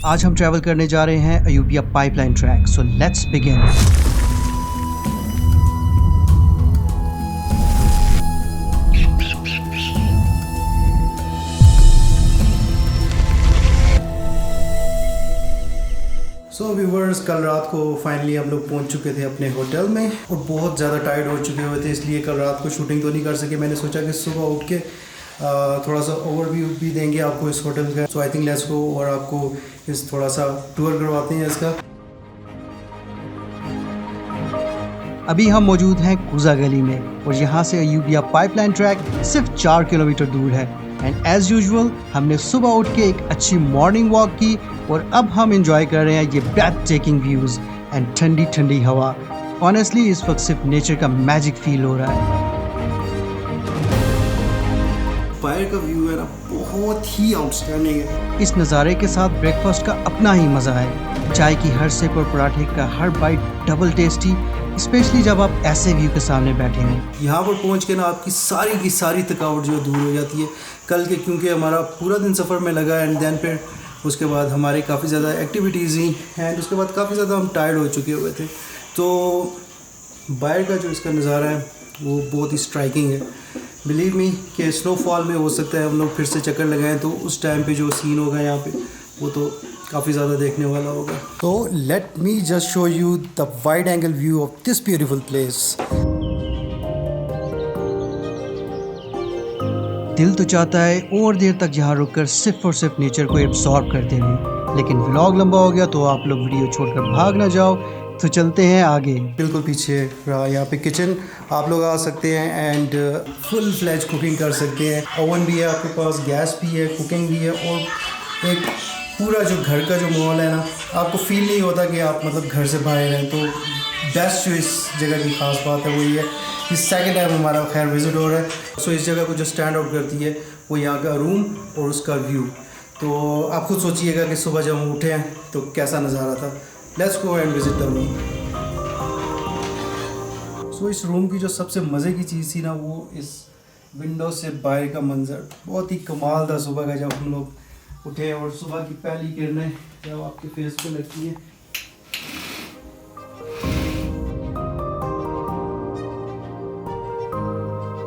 आज हम ट्रैवल करने जा रहे हैं Ayubia pipeline track, so let's begin. So viewers, कल रात को फाइनली हम लोग पहुंच चुके थे अपने होटल में और बहुत ज़्यादा टायर्ड हो चुके हुए थे, इसलिए कल रात को शूटिंग तो नहीं कर सके। मैंने सोचा कि सुबह उठ के थोड़ा सा ओवरव्यू भी देंगे आपको इस होटल का। सो आई थिंक लेट्स गो और आपको इस थोड़ा सा टूर करवाते हैं इसका। अभी हम मौजूद हैं कुजा गली में और यहाँ से अयूबिया पाइपलाइन ट्रैक सिर्फ 4 किलोमीटर दूर है। एंड एज यूजुअल हमने सुबह उठ के एक अच्छी मॉर्निंग वॉक की और अब हम एंजॉय कर रहे हैं ये ब्रेथ टेकिंग व्यूज एंड ठंडी ठंडी हवा। ऑनेस्टली इस वक्त सिर्फ नेचर का मैजिक फील हो रहा है। बाहर का व्यू है ना, बहुत ही आउटस्टैंडिंग है। इस नज़ारे के साथ ब्रेकफास्ट का अपना ही मज़ा है। चाय की हर सिप और पराठे का हर बाइट डबल टेस्टी, स्पेशली जब आप ऐसे व्यू के सामने बैठे हों। यहाँ पर पहुँच के ना आपकी सारी की सारी थकावट जो दूर हो जाती है कल के, क्योंकि हमारा पूरा दिन सफ़र में लगा एंड देन फिर उसके बाद हमारे काफ़ी ज़्यादा एक्टिविटीज़ ही एंड उसके बाद काफ़ी ज़्यादा हम टायर्ड हो चुके हुए थे। तो बाहर का जो इसका नज़ारा है वो बहुत ही स्ट्राइकिंग है। बिलीव मी कि स्नोफॉल में हो सकता है हम लोग फिर से चक्कर लगाएं तो उस टाइम पे जो सीन होगा यहाँ पे वो तो काफ़ी ज़्यादा देखने वाला होगा। तो let me just show you the wide angle view of this beautiful place. दिल तो चाहता है और देर तक यहाँ रुककर सिर्फ और सिर्फ नेचर को एब्सॉर्ब करते रहें, लेकिन व्लॉग लंबा हो गया तो आप लोग वीडियो छोड़कर भाग ना जाओ। तो चलते हैं आगे। बिल्कुल पीछे रहा यहाँ पे किचन, आप लोग आ सकते हैं एंड फुल फ्लैज कुकिंग कर सकते हैं। ओवन भी है आपके पास, गैस भी है, कुकिंग भी है और एक पूरा जो घर का जो माहौल है ना, आपको फील नहीं होता कि आप मतलब घर से बाहर हैं। तो बेस्ट जो इस जगह की ख़ास बात है वो ये है कि सेकेंड टाइम हमारा खैर विज़िट हो रहा है। सो इस जगह को जो स्टैंड आउट करती है वो यहाँ का रूम और उसका व्यू। तो आप खुद सोचिएगा कि सुबह जब हम उठे हैं तो कैसा नज़ारा था। Let's go and visit the room. So इस रूम की जो सबसे मज़े की चीज़ थी ना, वो इस विंडो से बाहर का मंजर बहुत ही कमाल था। सुबह का जब हम लोग उठे और सुबह की पहली किरणें जब आपके फेस पे लगती है,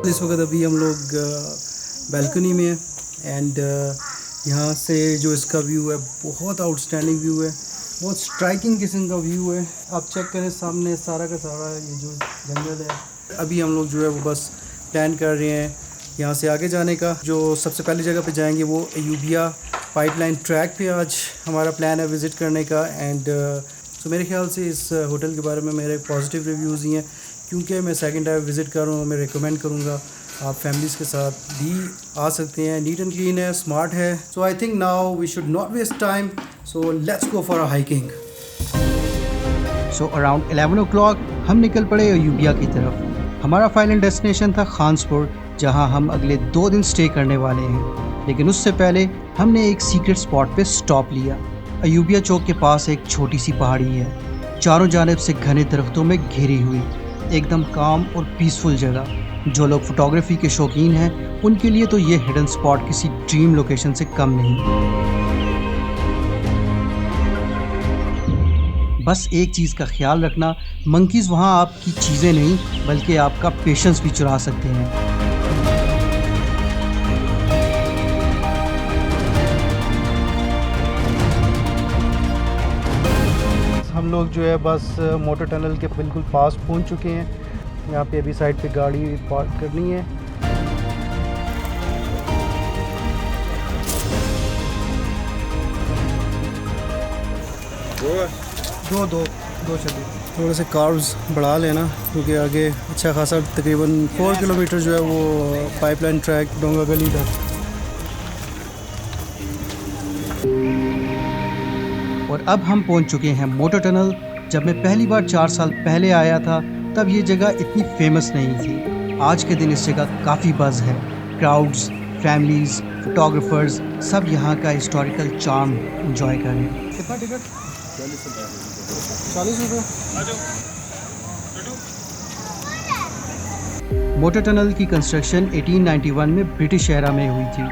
इस वक्त अभी हम लोग बैल्कनी में हैं एंड यहाँ से जो इसका व्यू है बहुत आउटस्टैंडिंग व्यू है, बहुत स्ट्राइकिंग किस्म का व्यू है। आप चेक करें सामने सारा का सारा ये जो जंगल है। अभी हम लोग जो है वो बस प्लान कर रहे हैं यहाँ से आगे जाने का। जो सबसे पहली जगह पे जाएंगे वो अयूबिया पाइपलाइन ट्रैक पे आज हमारा प्लान है विज़िट करने का। एंड तो मेरे ख्याल से इस होटल के बारे में मेरे पॉजिटिव रिव्यूज़ ही हैं, क्योंकि मैं सेकंड टाइम विज़िट कर रहा हूँ। मैं रिकमेंड करूँगा आप फैमिलीज़ के साथ भी आ सकते हैं। नीट एंड क्लीन है, स्मार्ट है। So I think now we should not waste time, so let's go for a hiking. So around 11 o'clock हम निकल पड़े अयूबिया की तरफ। हमारा फाइनल डेस्टिनेशन था खानसपुर, जहां हम अगले 2 दिन स्टे करने वाले हैं। लेकिन उससे पहले हमने एक सीक्रेट स्पॉट पे स्टॉप लिया। अयूबिया चौक के पास एक छोटी सी पहाड़ी है, चारों जानिब से घने दरख्तों में घिरी हुई, एकदम काम और पीसफुल जगह। जो लोग फोटोग्राफी के शौकीन हैं उनके लिए तो ये हिडन स्पॉट किसी ड्रीम लोकेशन से कम नहीं। बस एक चीज़ का ख्याल रखना, मंकीज़ वहाँ आपकी चीज़ें नहीं बल्कि आपका पेशेंस भी चुरा सकते हैं। हम लोग जो है बस मोटर टनल के बिल्कुल पास पहुंच चुके हैं। यहाँ पे अभी साइड पे गाड़ी पार्क करनी है। दो चलिए। थोड़े से कार्ब्स बढ़ा लेना, क्योंकि आगे अच्छा खासा तकरीबन 4 किलोमीटर जो है वो पाइपलाइन ट्रैक डोंगा गली का। और अब हम पहुंच चुके हैं मोटर टनल। जब मैं पहली बार 4 साल पहले आया था तब ये जगह इतनी फेमस नहीं थी। आज के दिन इस जगह काफ़ी बज़ है। क्राउड्स, फैमिलीज़, फोटोग्राफर्स सब यहाँ का हिस्टोरिकल चार्म एंजॉय कर रहे हैं। कितना टिकट? 40 रुपये। मोटर टनल की कंस्ट्रक्शन 1891 में ब्रिटिश एरा में हुई थी।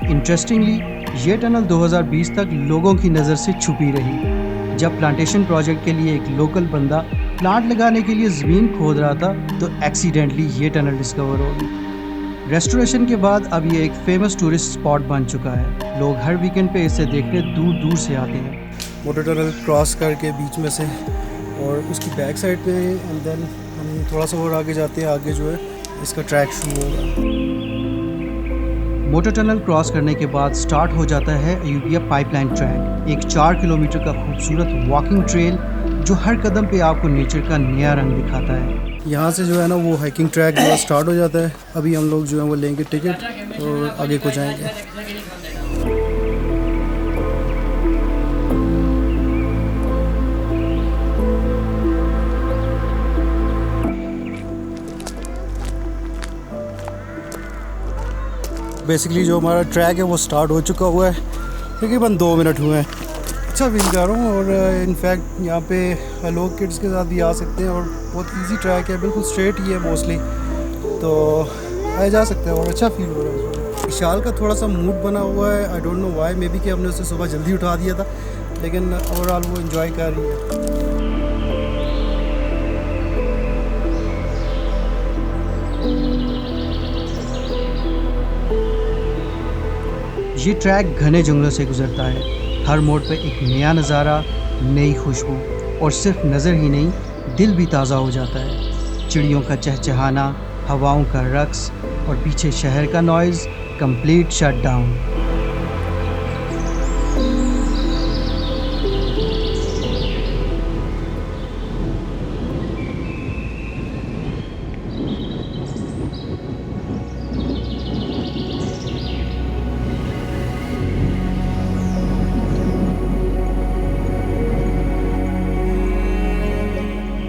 इंटरेस्टिंगली ये टनल 2020 तक लोगों की नज़र से छुपी रही। जब प्लांटेशन प्रोजेक्ट के लिए एक लोकल बंदा प्लांट लगाने के लिए ज़मीन खोद रहा था तो एक्सीडेंटली ये टनल डिस्कवर हो गई। रेस्टोरेशन के बाद अब ये एक फेमस टूरिस्ट स्पॉट बन चुका है। लोग हर वीकेंड पे इसे देखने दूर दूर से आते हैं। मोटर टनल क्रॉस करके बीच में से और उसकी बैक साइड पे एंड देन हम थोड़ा सा और आगे जाते हैं, आगे जो है इसका ट्रैक शुरू होगा। मोटर टनल क्रॉस करने के बाद स्टार्ट हो जाता है अयूबिया पाइपलाइन ट्रैक, एक 4 किलोमीटर का खूबसूरत वॉकिंग ट्रेल जो हर कदम पे आपको नेचर का नया रंग दिखाता है। यहाँ से जो है ना वो हाइकिंग ट्रैक जो है स्टार्ट हो जाता है। अभी हम लोग जो है वो लेंगे टिकट और आगे को जाएंगे। बेसिकली जो हमारा ट्रैक है वो स्टार्ट हो चुका हुआ है, तकरीबन 2 मिनट हुए हैं। अच्छा फील कर रहा हूँ और इनफैक्ट यहाँ पे लोग किड्स के साथ भी आ सकते हैं और बहुत इजी ट्रैक है, बिल्कुल स्ट्रेट ही है मोस्टली, तो आए जा सकते हैं और अच्छा फील हो रहा है। विशाल का थोड़ा सा मूड बना हुआ है, I don't know why, may be कि हमने उसे सुबह जल्दी उठा दिया था, लेकिन ओवरऑल वो इन्जॉय कर रही है। ये ट्रैक घने जंगलों से गुजरता है। हर मोड़ पे एक नया नज़ारा, नई खुशबू, और सिर्फ नज़र ही नहीं दिल भी ताज़ा हो जाता है। चिड़ियों का चहचहाना, हवाओं का रक्स और पीछे शहर का नॉइज़, कंप्लीट शट डाउन।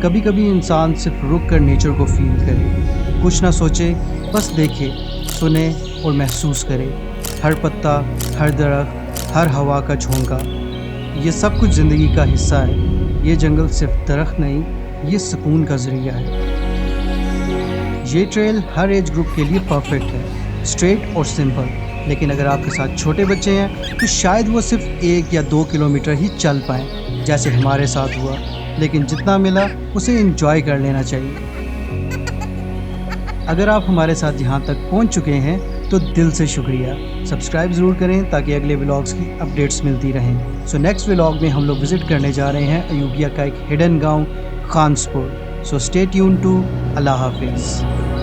कभी कभी इंसान सिर्फ रुक कर नेचर को फील करे, कुछ ना सोचे, बस देखे, सुने और महसूस करे। हर पत्ता, हर दरख्त, हर हवा का झोंका, ये सब कुछ ज़िंदगी का हिस्सा है। ये जंगल सिर्फ दरख्त नहीं, ये सुकून का ज़रिया है। ये ट्रेल हर एज ग्रुप के लिए परफेक्ट है, स्ट्रेट और सिंपल। लेकिन अगर आपके साथ छोटे बच्चे हैं तो शायद वो सिर्फ 1 या 2 किलोमीटर ही चल पाएँ, जैसे हमारे साथ हुआ। लेकिन जितना मिला उसे एंजॉय कर लेना चाहिए। अगर आप हमारे साथ यहाँ तक पहुँच चुके हैं तो दिल से शुक्रिया। सब्सक्राइब ज़रूर करें ताकि अगले व्लॉग्स की अपडेट्स मिलती रहें। सो नेक्स्ट व्लॉग में हम लोग विज़िट करने जा रहे हैं अयूबिया का एक हिडन गांव Khanaspur. So stay tune to. अल्लाह हाफिज़।